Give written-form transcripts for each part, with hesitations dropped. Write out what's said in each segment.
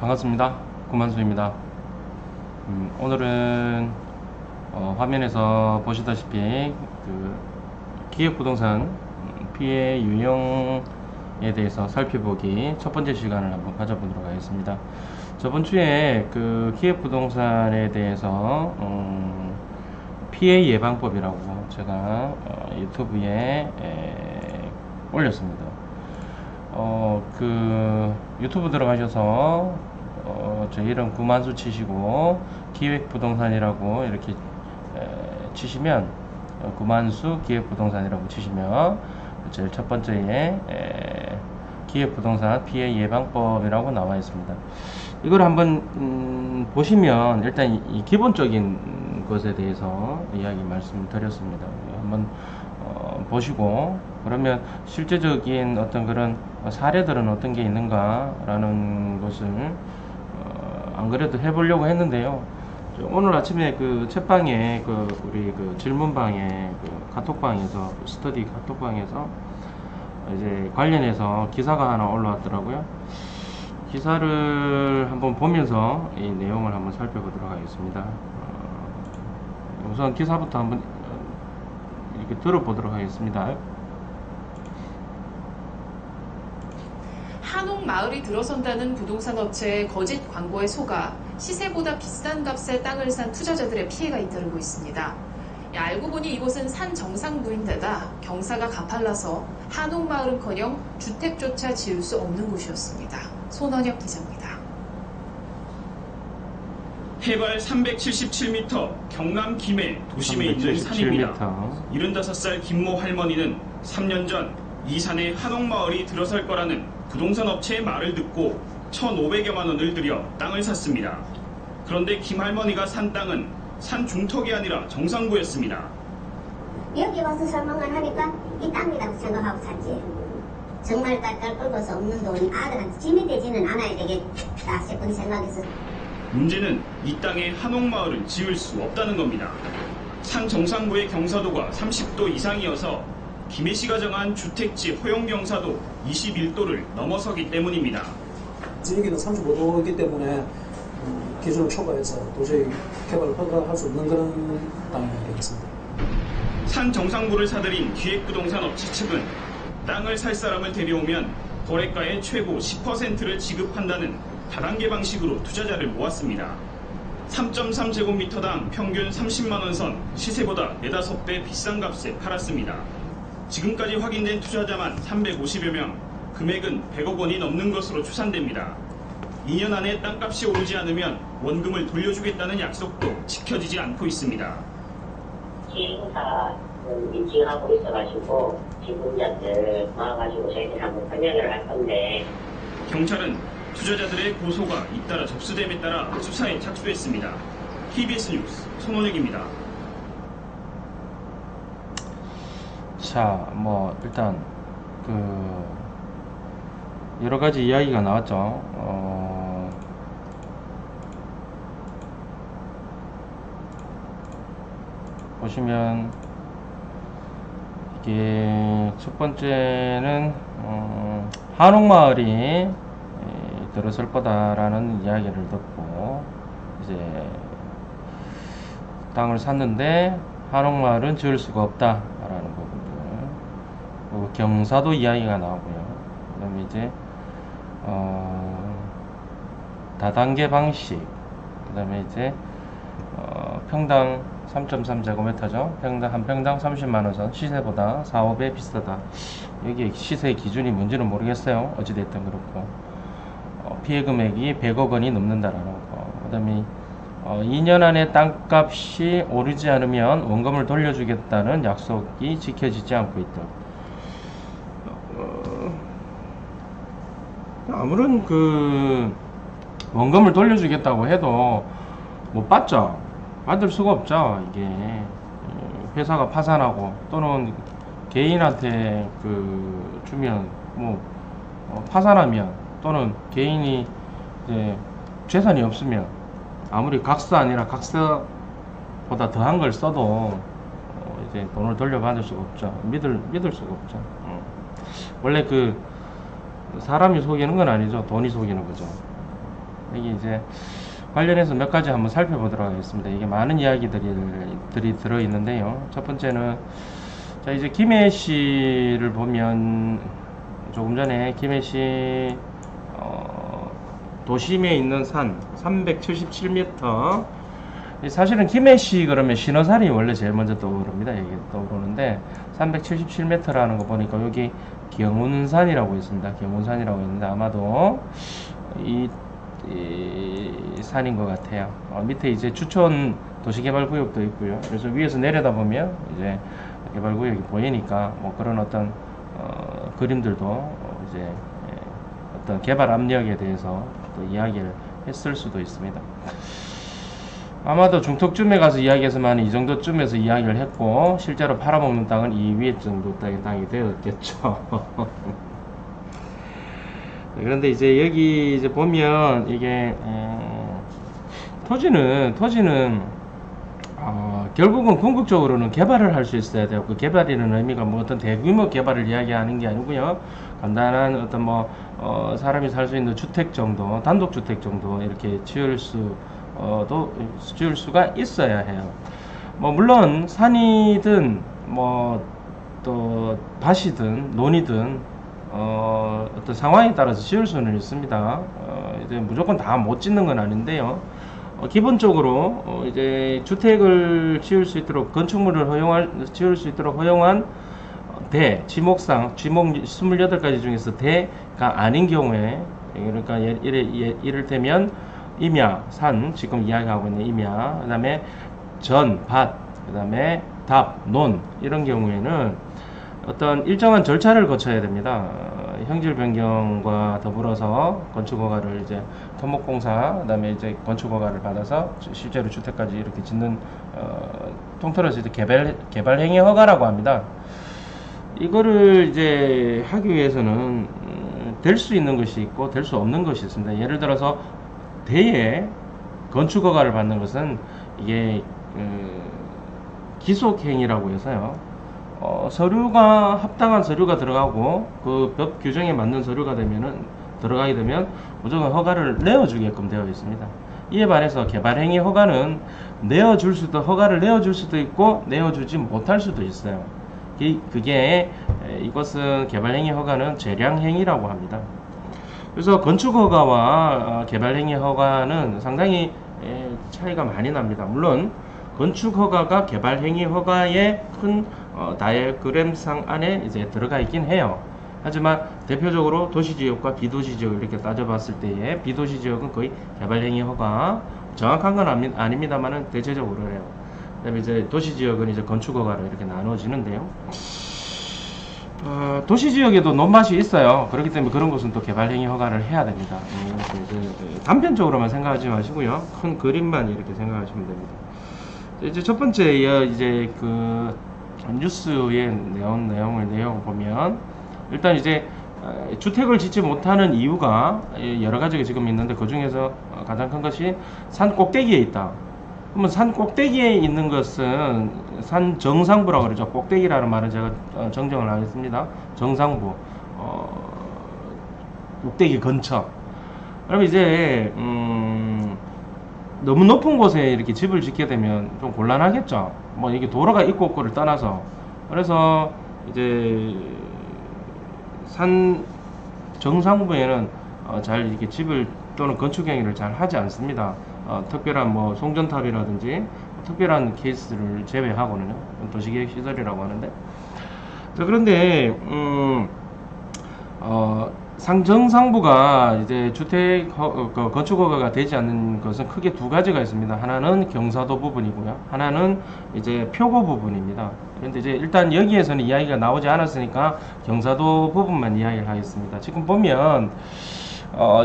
반갑습니다. 구만수입니다. 오늘은 화면에서 보시다시피 기획부동산 피해 유형에 대해서 살펴보기 첫 번째 시간을 한번 가져보도록 하겠습니다. 저번 주에 기획부동산에 대해서 피해 예방법이라고 제가 유튜브에 올렸습니다. 유튜브 들어가셔서 제 이름 구만수 치시고 기획부동산이라고 이렇게 치시면 구만수 기획부동산이라고 치시면 제일 첫 번째에 기획부동산 피해 예방법이라고 나와 있습니다. 이걸 한번 보시면 일단 이 기본적인 것에 대해서 이야기 말씀드렸습니다. 한번 보시고 그러면 실제적인 어떤 그런 사례들은 어떤 게 있는가 라는 것을 안 그래도 해보려고 했는데요. 오늘 아침에 책방에 우리 질문방에 카톡방에서 스터디 카톡방에서 이제 관련해서 기사가 하나 올라왔더라고요. 기사를 한번 보면서 이 내용을 한번 살펴보도록 하겠습니다. 우선 기사부터 한번 이렇게 들어보도록 하겠습니다. 한옥마을이 들어선다는 부동산 업체의 거짓 광고에 속아 시세보다 비싼 값에 땅을 산 투자자들의 피해가 잇따르고 있습니다. 알고 보니 이곳은 산 정상부인데다 경사가 가팔라서 한옥마을은커녕 주택조차 지을 수 없는 곳이었습니다. 손원혁 기자입니다. 해발 377m 경남 김해 도심에 있는 산입니다. 75살 김모 할머니는 3년 전 이 산에 한옥마을이 들어설 거라는 부동산 업체의 말을 듣고 1,500여만 원을 들여 땅을 샀습니다. 그런데 김 할머니가 산 땅은 산 중턱이 아니라 정상부였습니다. 여기 와서 설명을 하니까 이 땅이라고 생각하고 샀지. 정말 깔깔 끓어서 없는 돈이 아들한테 짐이 되지는 않아야 되겠다 싶은 생각에서. 문제는 이 땅에 한옥마을을 지을 수 없다는 겁니다. 산 정상부의 경사도가 30도 이상이어서 김해시가 정한 주택지 허용 경사도 21도를 넘어서기 때문입니다. 여기는 35도이기 때문에 기준을 초과해서 도저히 개발을 허가할 수 없는 그런 땅이 되겠습니다. 산 정상부를 사들인 기획부동산 업체 측은 땅을 살 사람을 데려오면 거래가의 최고 10%를 지급한다는 다단계 방식으로 투자자를 모았습니다. 3.3제곱미터당 평균 30만원 선, 시세보다 4~5배 비싼 값에 팔았습니다. 지금까지 확인된 투자자만 350여 명, 금액은 100억 원이 넘는 것으로 추산됩니다. 2년 안에 땅값이 오르지 않으면 원금을 돌려주겠다는 약속도 지켜지지 않고 있습니다. 시행사 인증하고 있어가지고 지분자들 모아가지고 저희들이 한번 설명을 할 건데, 경찰은 투자자들의 고소가 잇따라 접수됨에 따라 수사에 착수했습니다. TBS 뉴스 손원혁입니다. 자, 일단 여러 가지 이야기가 나왔죠. 보시면 이게 첫 번째는 한옥마을이 들어설 거다라는 이야기를 듣고 이제 땅을 샀는데 한옥마을은 지을 수가 없다라는 부분들, 그리고 경사도 이야기가 나오고요. 그 다음에 이제 다단계 방식, 그 다음에 이제 평당 3.3제곱미터죠. 한 평당 30만원 선, 시세보다 4~5배 비싸다. 여기 시세 기준이 뭔지는 모르겠어요. 어찌됐든 그렇고 피해 금액이 100억 원이 넘는다라는 거. 그 다음에 2년 안에 땅값이 오르지 않으면 원금을 돌려주겠다는 약속이 지켜지지 않고 있다. 아무런 원금을 돌려주겠다고 해도 못 받죠. 받을 수가 없죠. 이게 회사가 파산하고 또는 개인한테 주면 파산하면 또는 개인이 이제 재산이 없으면 아무리 각서 아니라 각서보다 더한 걸 써도 이제 돈을 돌려받을 수가 없죠. 믿을 수가 없죠. 원래 사람이 속이는 건 아니죠. 돈이 속이는 거죠. 여기 이제 관련해서 몇 가지 한번 살펴보도록 하겠습니다. 이게 많은 이야기들이 들어있는데요. 첫 번째는, 자, 이제 김해시를 보면, 조금 전에 김해시, 도심에 있는 산, 377m. 사실은 김해시 그러면 신어산이 원래 제일 먼저 떠오릅니다. 이게 떠오르는데, 377m라는 거 보니까 여기 경운산이라고 있습니다. 경운산이라고 있는데, 아마도 이 산인 것 같아요. 밑에 이제 주촌 도시개발구역도 있고요. 그래서 위에서 내려다보면 이제 개발구역이 보이니까 뭐 그런 어떤 그림들도 이제 어떤 개발 압력에 대해서 또 이야기를 했을 수도 있습니다. 아마도 중턱쯤에 가서 이야기해서만 이 정도쯤에서 이야기를 했고, 실제로 팔아먹는 땅은 이 위에 정도 땅이 되었겠죠. 그런데 이제 여기 이제 보면 이게 토지는 결국은 궁극적으로는 개발을 할 수 있어야 돼요. 그 개발이라는 의미가 뭐 어떤 대규모 개발을 이야기하는 게 아니고요. 간단한 어떤 뭐 사람이 살 수 있는 주택 정도, 단독주택 정도 이렇게 지을 수가 있어야 해요. 뭐 물론 산이든 뭐 또 밭이든 논이든 어떤 상황에 따라서 지을 수는 있습니다. 이제 무조건 다 못 짓는 건 아닌데요. 기본적으로 이제 주택을 지을 수 있도록 건축물을 지을 수 있도록 허용한 지목상 28가지 중에서 대가 아닌 경우에, 그러니까 이를테면 임야, 산, 지금 이야기하고 있는 임야, 그 다음에 전, 밭, 그 다음에 답, 논, 이런 경우에는 어떤 일정한 절차를 거쳐야 됩니다. 형질 변경과 더불어서 건축허가를 이제 토목공사, 그 다음에 이제 건축허가를 받아서 실제로 주택까지 이렇게 짓는, 통틀어서 이제 개발행위 허가라고 합니다. 이거를 이제 하기 위해서는 될 수 있는 것이 있고 될 수 없는 것이 있습니다. 예를 들어서 대에 건축허가를 받는 것은 이게 기속행위라고 해서요. 서류가 합당한 서류가 들어가고 그 법 규정에 맞는 서류가 들어가게 되면 무조건 허가를 내어주게끔 되어 있습니다. 이에 반해서 개발행위 허가는 허가를 내어줄 수도 있고 내어주지 못할 수도 있어요. 이것은 개발행위 허가는 재량행위라고 합니다. 그래서 건축허가와 개발행위 허가는 상당히 차이가 많이 납니다. 물론 건축허가가 개발행위 허가의 큰 다이어그램상 안에 이제 들어가 있긴 해요. 하지만 대표적으로 도시지역과 비도시지역 이렇게 따져봤을 때에 비도시지역은 거의 개발행위 허가, 정확한 건 아닙니다만은 대체적으로 해요. 그다음에 이제 도시지역은 이제 건축허가로 이렇게 나눠지는데요. 도시지역에도 논밭이 있어요. 그렇기 때문에 그런 것은 또 개발행위 허가를 해야 됩니다. 단편적으로만 생각하지 마시고요. 큰 그림만 이렇게 생각하시면 됩니다. 이제 첫 번째 이제 그 뉴스의 내용을 보면, 일단 이제 주택을 짓지 못하는 이유가 여러 가지가 지금 있는데, 그 중에서 가장 큰 것이 산 꼭대기에 있다. 그러면 산 꼭대기에 있는 것은 산 정상부라고 그러죠. 꼭대기라는 말은 제가 정정을 하겠습니다. 정상부, 꼭대기 근처. 그러면 이제 너무 높은 곳에 이렇게 집을 짓게 되면 좀 곤란하겠죠. 뭐 이게 도로가 있고 없고를 떠나서. 그래서 이제 산 정상부에는 잘 이렇게 집을 또는 건축 행위를 잘 하지 않습니다. 특별한 뭐 송전탑이라든지 특별한 케이스를 제외하고는 도시계획 시설이라고 하는데, 자, 그런데 상정상부가 이제 주택 건축허가가 되지 않는 것은 크게 두 가지가 있습니다. 하나는 경사도 부분이고요, 하나는 이제 표고 부분입니다. 그런데 이제 일단 여기에서는 이야기가 나오지 않았으니까 경사도 부분만 이야기를 하겠습니다. 지금 보면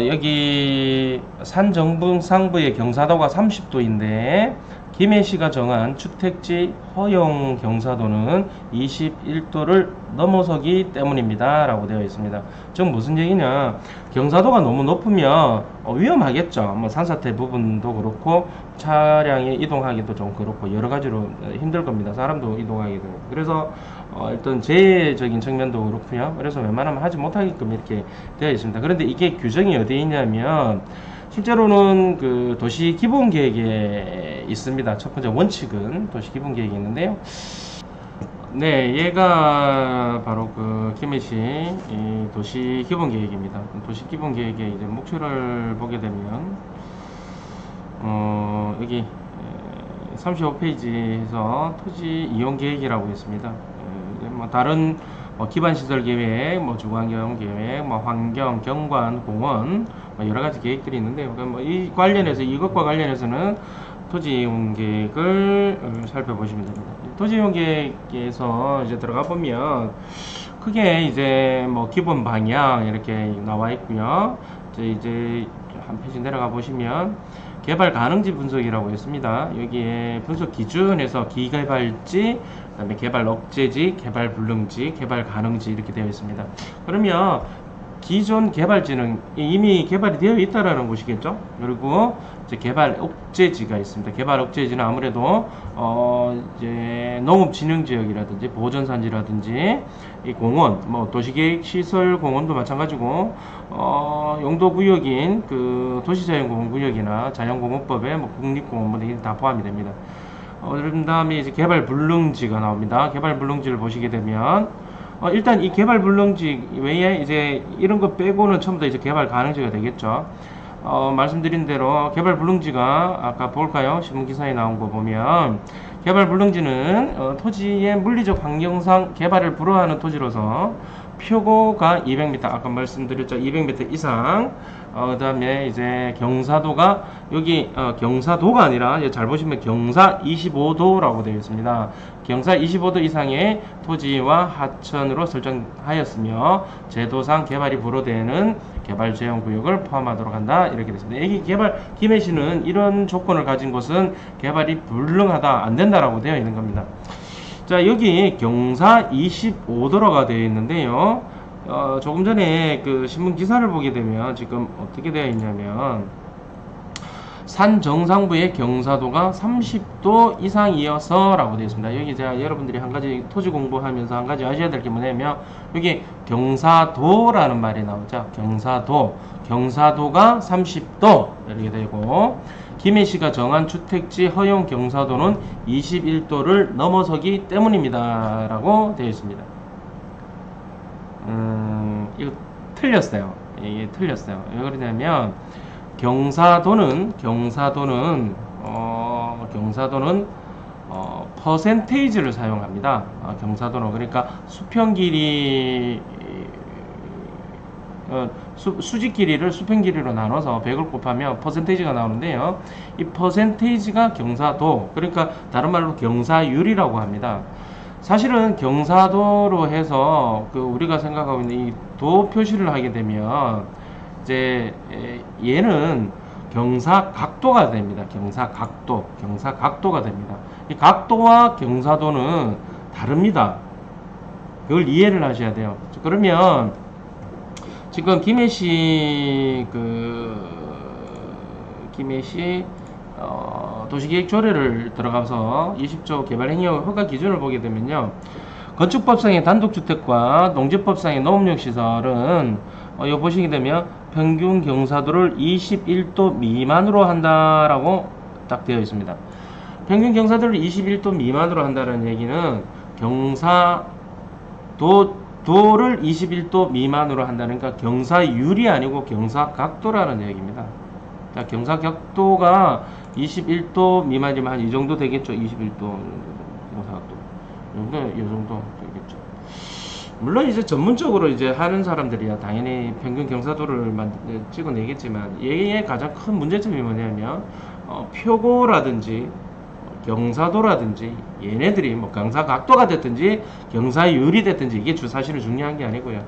여기 산정상부의 경사도가 30도인데 김해시가 정한 주택지 허용 경사도는 21도를 넘어서기 때문입니다 라고 되어 있습니다. 즉 무슨 얘기냐, 경사도가 너무 높으면 위험하겠죠. 뭐 산사태 부분도 그렇고 차량이 이동하기도 좀 그렇고 여러 가지로 힘들 겁니다. 사람도 이동하기도. 그래서 어떤 재해적인 측면도 그렇고요. 그래서 웬만하면 하지 못하게끔 이렇게 되어 있습니다. 그런데 이게 규정이 어디에 있냐면 실제로는 그 도시 기본 계획에 있습니다. 첫 번째 원칙은 도시 기본 계획이 있는데요. 네, 얘가 바로 그 김해시 이 도시 기본 계획입니다. 도시 기본 계획의 이제 목표를 보게 되면 여기 35페이지에서 토지 이용 계획이라고 있습니다. 뭐 다른 기반 시설 계획, 뭐 주거환경 계획, 뭐 환경, 경관, 공원, 뭐 여러 가지 계획들이 있는데요. 뭐 이 관련해서 이것과 관련해서는 토지 이용 계획을 살펴보시면 됩니다. 토지 이용 계획에서 이제 들어가 보면 크게 이제 뭐 기본 방향 이렇게 나와 있고요. 이제 한 페이지 내려가 보시면 개발 가능지 분석이라고 있습니다. 여기에 분석 기준에서 기개발지, 그다음에 개발 억제지, 개발 불능지, 개발 가능지 이렇게 되어 있습니다. 그러면 기존 개발지는 이미 개발이 되어 있다라는 곳이겠죠. 그리고 이제 개발 억제지가 있습니다. 개발 억제지는 아무래도 이제 농업진흥지역이라든지 보전산지라든지 이 공원, 뭐 도시계획 시설 공원도 마찬가지고 용도구역인 그 도시자연공원구역이나 자연공원법에 뭐 국립공원 뭐 다 포함이 됩니다. 그 다음에 이제 개발 불능지가 나옵니다. 개발 불능지를 보시게 되면 일단 이 개발 불능지 외에 이제 이런 거 빼고는 전부 다 이제 개발 가능지가 되겠죠. 말씀드린 대로 개발 불능지가 아까 볼까요? 신문기사에 나온 거 보면 개발 불능지는 토지의 물리적 환경상 개발을 불허하는 토지로서 표고가 200m, 아까 말씀드렸죠. 200m 이상. 그 다음에 이제 경사도가 여기 경사도가 아니라 이제 잘 보시면 경사 25도라고 되어 있습니다. 경사 25도 이상의 토지와 하천으로 설정하였으며 제도상 개발이 불허되는 개발 제한 구역을 포함하도록 한다. 이렇게 됐습니다. 여기 김해시는 이런 조건을 가진 곳은 개발이 불능하다, 안 된다라고 되어 있는 겁니다. 자, 여기 경사 25도로가 되어 있는데요. 조금 전에 그 신문 기사를 보게 되면 지금 어떻게 되어 있냐면 산 정상부의 경사도가 30도 이상이어서 라고 되어 있습니다. 여기 제가 여러분들이 한 가지 토지 공부하면서 한 가지 아셔야 될 게 뭐냐면 여기 경사도라는 말이 나오죠. 경사도가 30도 이렇게 되고 김해시가 정한 주택지 허용 경사도는 21도를 넘어서기 때문입니다 라고 되어 있습니다. 이거 틀렸어요. 이게 틀렸어요. 왜 그러냐면 경사도는 퍼센테이지를 사용합니다. 경사도는 그러니까 수평 길이 수직 길이를 수평 길이로 나눠서 100을 곱하면 퍼센테이지가 나오는데요. 이 퍼센테이지가 경사도, 그러니까 다른 말로 경사율이라고 합니다. 사실은 경사도로 해서 그 우리가 생각하고 있는 이 도 표시를 하게 되면 이제 얘는 경사각도가 됩니다. 경사각도가 됩니다. 이 각도와 경사도는 다릅니다. 그걸 이해를 하셔야 돼요. 그러면 지금 김해시 도시계획 조례를 들어가서 20조 개발행위의 허가 기준을 보게 되면요. 건축법상의 단독주택과 농지법상의 농업용시설은 이거 보시게 되면 평균 경사도를 21도 미만으로 한다라고 딱 되어 있습니다. 평균 경사도를 21도 미만으로 한다는 얘기는 도를 21도 미만으로 한다니까 경사율이 아니고 경사각도라는 얘기입니다. 자, 경사각도가 21도 미만이면 한 이 정도 되겠죠. 21도 경사각도. 이 정도 되겠죠. 물론 이제 전문적으로 이제 하는 사람들이야 당연히 평균 경사도를 찍어내겠지만 얘의 가장 큰 문제점이 뭐냐면 표고라든지 경사도라든지 얘네들이 뭐 경사각도가 됐든지 경사율이 됐든지 이게 사실은 중요한 게 아니고요.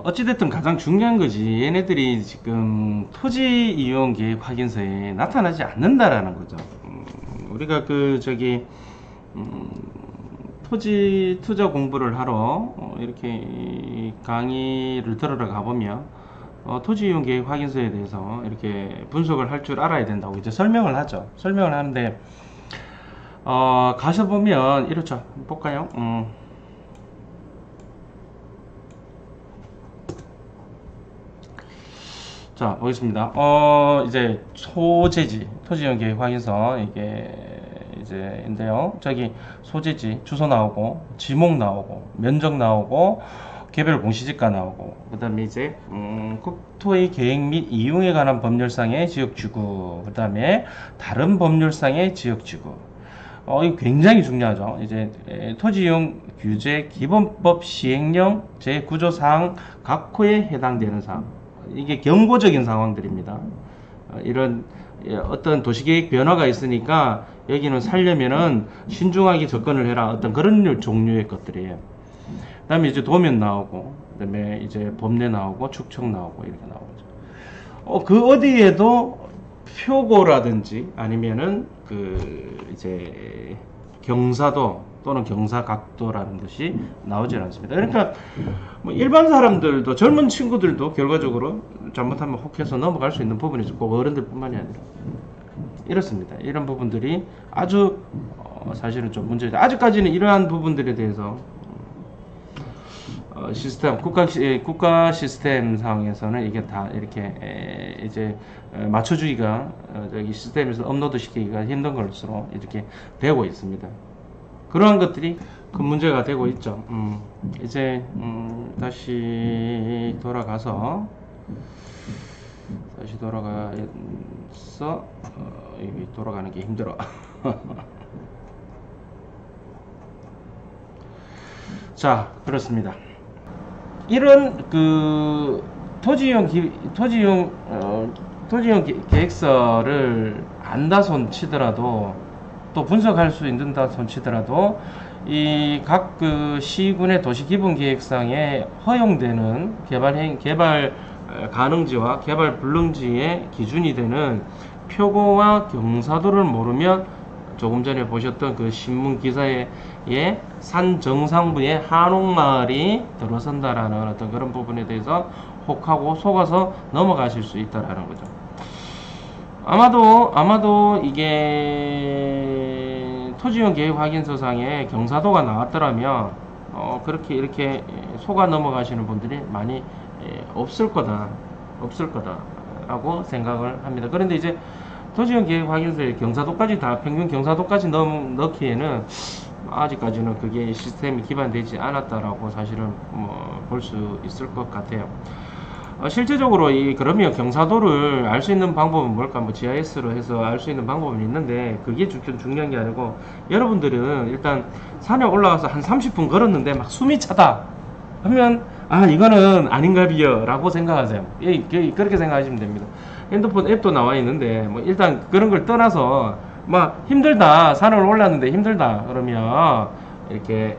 어찌됐든 가장 중요한 거지 얘네들이 지금 토지 이용 계획 확인서에 나타나지 않는다라는 거죠. 우리가 토지 투자 공부를 하러 이렇게 강의를 들으러 가보면 토지 이용 계획 확인서에 대해서 이렇게 분석을 할 줄 알아야 된다고 이제 설명을 하죠. 설명을 하는데 가셔보면 이렇죠. 볼까요? 자, 보겠습니다. 이제 소재지, 토지용 계획 확인서, 이게, 인데요. 저기, 소재지, 주소 나오고, 지목 나오고, 면적 나오고, 개별 공시지가 나오고, 그 다음에 이제, 국토의 계획 및 이용에 관한 법률상의 지역주구, 그 다음에 다른 법률상의 지역주구. 이거 굉장히 중요하죠. 이제, 토지이용 규제 기본법 시행령 제9조사항 각 호에 해당되는 사항. 이게 경고적인 상황들입니다. 이런 어떤 도시계획 변화가 있으니까 여기는 살려면은 신중하게 접근을 해라. 어떤 그런 종류의 것들이에요. 그 다음에 이제 도면 나오고, 그 다음에 이제 법례 나오고, 축척 나오고, 이렇게 나오죠. 그 어디에도 표고라든지 아니면은 이제 경사도 또는 경사각도라는 것이 나오질 않습니다. 그러니까 뭐 일반 사람들도 젊은 친구들도 결과적으로 잘못하면 혹해서 넘어갈 수 있는 부분이 있고 어른들뿐만이 아니라 이렇습니다. 이런 부분들이 아주 사실은 좀 문제다. 아직까지는 이러한 부분들에 대해서 시스템 국가 시스템 상에서는 이게 다 이렇게 이제 맞춰주기가 저기 시스템에서 업로드 시키기가 힘든 것으로 이렇게 되고 있습니다. 그러한 것들이 큰 문제가 되고 있죠. 이제 다시 돌아가서 여기 돌아가는 게 힘들어. 자, 그렇습니다. 이런 토지용 계획서를 안다 손치더라도 또 분석할 수 있는다 손치더라도 이 각 시군의 도시기본계획상에 허용되는 개발 가능지와 개발 불능지의 기준이 되는 표고와 경사도를 모르면 조금 전에 보셨던 그 신문 기사에 산 정상부에 한옥마을이 들어선다라는 어떤 그런 부분에 대해서 혹하고 속아서 넘어가실 수 있다라는 거죠. 아마도 이게 토지용 계획 확인서상에 경사도가 나왔더라면 그렇게 이렇게 속아 넘어가시는 분들이 많이 없을 거다라고 생각을 합니다. 그런데 이제 토지용 계획 확인서에 경사도까지 다 평균 경사도까지 넣기에는 아직까지는 그게 시스템이 기반되지 않았다라고 사실은 볼 수 있을 것 같아요. 실제적으로 그러면 경사도를 알 수 있는 방법은 뭘까? GIS로 해서 알 수 있는 방법은 있는데 그게 중요한 게 아니고 여러분들은 일단 산에 올라가서 한 30분 걸었는데 막 숨이 차다 하면 이거는 아닌가비요 라고 생각하세요. 그렇게 생각하시면 됩니다. 핸드폰 앱도 나와 있는데 일단 그런 걸 떠나서 막 힘들다, 산을 올랐는데 힘들다 그러면 이렇게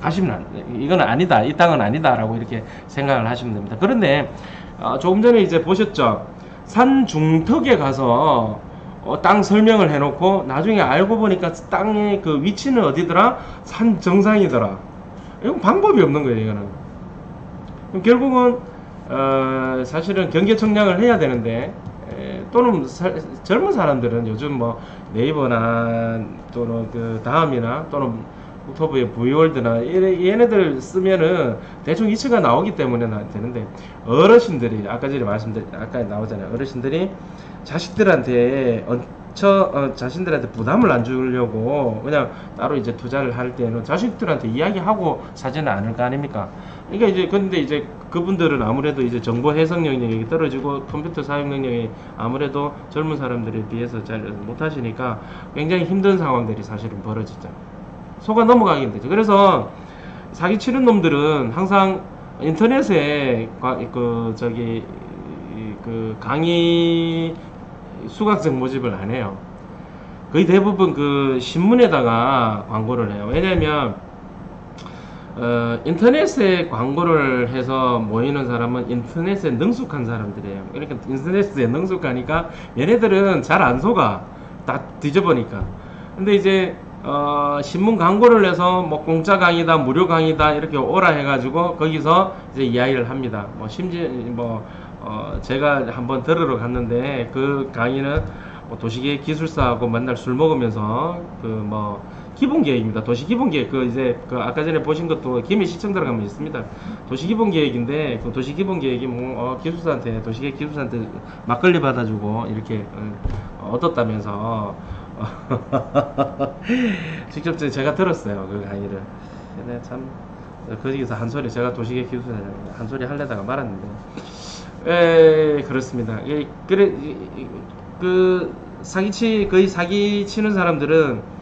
가시면 이건 아니다, 이 땅은 아니다 라고 이렇게 생각을 하시면 됩니다. 그런데 조금 전에 이제 보셨죠, 산 중턱에 가서 땅 설명을 해놓고 나중에 알고 보니까 땅의 그 위치는 어디더라? 산 정상이더라. 이건 방법이 없는 거예요. 이거는 그럼 결국은 사실은 경계청량을 해야 되는데 또는 젊은 사람들은 요즘 네이버나 또는 그 다음이나 또는 국토부의 V월드나 얘네들 쓰면은 대충 위치가 나오기 때문에 되는데 어르신들이 아까 나오잖아요. 어르신들이 자식들한테 자신들한테 부담을 안 주려고 그냥 따로 이제 투자를 할 때는 자식들한테 이야기하고 사지는 않을 거 아닙니까? 그러니까 근데 이제 그분들은 아무래도 이제 정보 해석 능력이 떨어지고 컴퓨터 사용 능력이 아무래도 젊은 사람들에 비해서 잘 못하시니까 굉장히 힘든 상황들이 사실은 벌어지죠. 속아 넘어가게 되죠. 그래서 사기 치는 놈들은 항상 인터넷에 강의 수강생 모집을 안 해요. 거의 대부분 그 신문에다가 광고를 해요. 왜냐면 인터넷에 광고를 해서 모이는 사람은 인터넷에 능숙한 사람들이에요. 그러니까 인터넷에 능숙하니까 얘네들은 잘 안 속아. 다 뒤져보니까. 근데 이제 신문 광고를 해서 공짜 강의다, 무료 강의다 이렇게 오라 해가지고 거기서 이제 이야기를 합니다. 심지어 제가 한번 들으러 갔는데 그 강의는 도시계획 기술사하고 맨날 술 먹으면서 기본계획입니다. 도시기본계획, 이제, 아까 전에 보신 것도 김해시청 들어가면 있습니다. 도시기본계획인데, 그 도시기본계획이 기술사한테, 도시계획 기술사한테 막걸리 받아주고, 이렇게, 얻었다면서, 직접 제가 들었어요. 그 강의를. 근데 참, 거기서 한 소리, 제가 도시계획 기술사잖아요. 한 소리 하려다가 말았는데. 그렇습니다. 거의 사기치는 사람들은,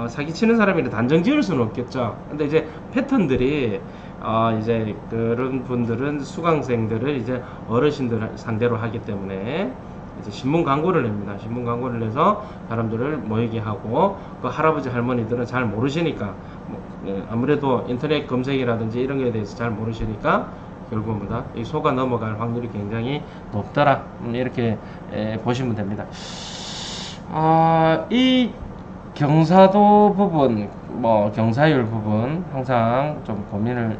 사기치는 사람이라 단정 지을 수는 없겠죠. 근데 이제 패턴들이, 이제 그런 분들은 수강생들을 이제 어르신들 상대로 하기 때문에 이제 신문 광고를 냅니다. 신문 광고를 내서 사람들을 모이게 하고, 그 할아버지 할머니들은 잘 모르시니까, 아무래도 인터넷 검색이라든지 이런 거에 대해서 잘 모르시니까 결국은 이 속아 넘어갈 확률이 굉장히 높더라. 이렇게 보시면 됩니다. 이 경사도 부분, 경사율 부분 항상 좀 고민을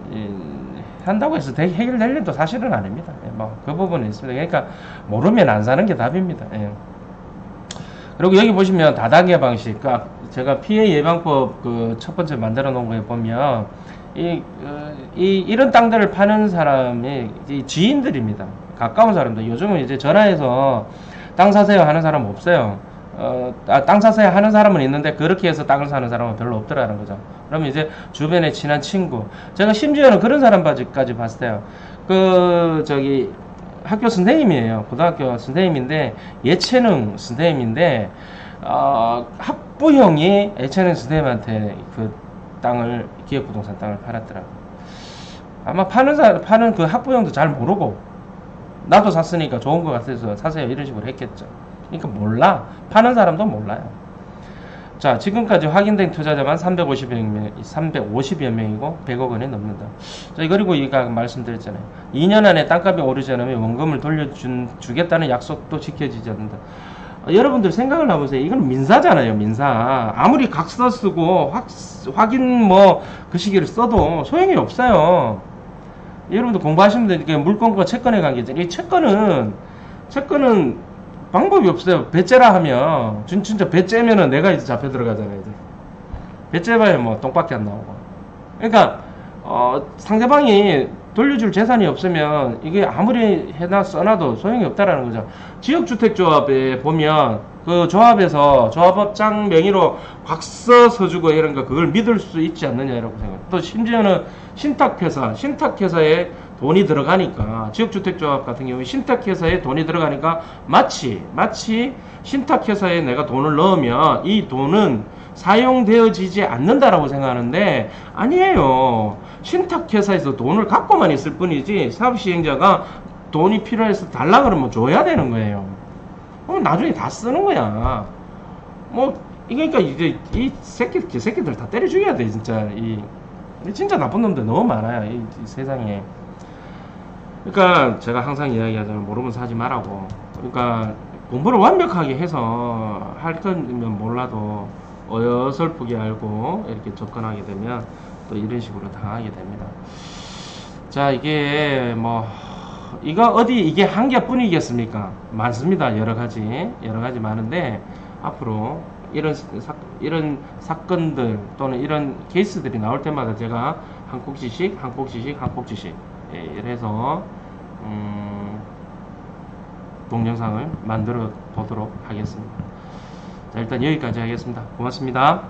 한다고 해서 해결될 일도 사실은 아닙니다. 그 부분은 있습니다. 그러니까 모르면 안 사는 게 답입니다. 그리고 여기 보시면 다단계 방식, 제가 피해 예방법 첫 번째 만들어 놓은 거에 보면 이런 땅들을 파는 사람이 지인들입니다. 가까운 사람들. 요즘은 이제 전화해서 땅 사세요 하는 사람 없어요. 땅 사세요 하는 사람은 있는데 그렇게 해서 땅을 사는 사람은 별로 없더라는 거죠. 그러면 이제 주변에 친한 친구, 제가 심지어는 그런 사람까지 봤어요. 학교 선생님이에요. 고등학교 선생님인데 예체능 선생님인데 학부형이 예체능 선생님한테 그 땅을, 기업부동산 땅을 팔았더라고요. 아마 파는 그 학부형도 잘 모르고, 나도 샀으니까 좋은 것 같아서 사세요 이런 식으로 했겠죠. 그러니까 몰라. 파는 사람도 몰라요. 자, 지금까지 확인된 투자자만 350여 명이고 100억 원이 넘는다. 자, 그리고 말씀드렸잖아요. 2년 안에 땅값이 오르지 않으면 원금을 돌려주겠다는 약속도 지켜지지 않는다. 여러분들 생각을 해보세요. 이건 민사잖아요, 민사. 아무리 각서 쓰고 확인 그 시기를 써도 소용이 없어요. 여러분들 공부하시면 되니까 물건과 채권의 관계죠. 이 채권은 방법이 없어요. 배째라 하면 진짜 배째면은 내가 이제 잡혀 들어가잖아요. 이제 배째봐야 똥밖에 안 나오고. 그러니까 상대방이 돌려줄 재산이 없으면 이게 아무리 써놔도 소용이 없다라는 거죠. 지역주택조합에 보면 그 조합에서 조합업장 명의로 각서 써주고 이런 거, 그걸 믿을 수 있지 않느냐라고 생각해요. 또 심지어는 신탁회사에 돈이 들어가니까, 지역주택조합 같은 경우에 신탁회사에 돈이 들어가니까 마치 신탁회사에 내가 돈을 넣으면 이 돈은 사용되어지지 않는다라고 생각하는데 아니에요. 신탁회사에서 돈을 갖고만 있을 뿐이지 사업시행자가 돈이 필요해서 달라 그러면 줘야 되는 거예요. 그럼 나중에 다 쓰는 거야. 그러니까 이제 이 새끼들 다 때려 죽여야 돼. 진짜 나쁜 놈들 너무 많아요, 이 세상에. 그러니까 제가 항상 이야기하자면 모르면 사지 말라고. 그러니까 공부를 완벽하게 해서 할 거면 몰라도 어설프게 알고 이렇게 접근하게 되면 또 이런 식으로 당하게 됩니다. 자, 이게 이게 한 개뿐이겠습니까? 많습니다. 여러 가지 많은데 앞으로 이런 사건들 또는 이런 케이스들이 나올 때마다 제가 한 꼭지씩 이래서 동영상을 만들어 보도록 하겠습니다. 자, 일단 여기까지 하겠습니다. 고맙습니다.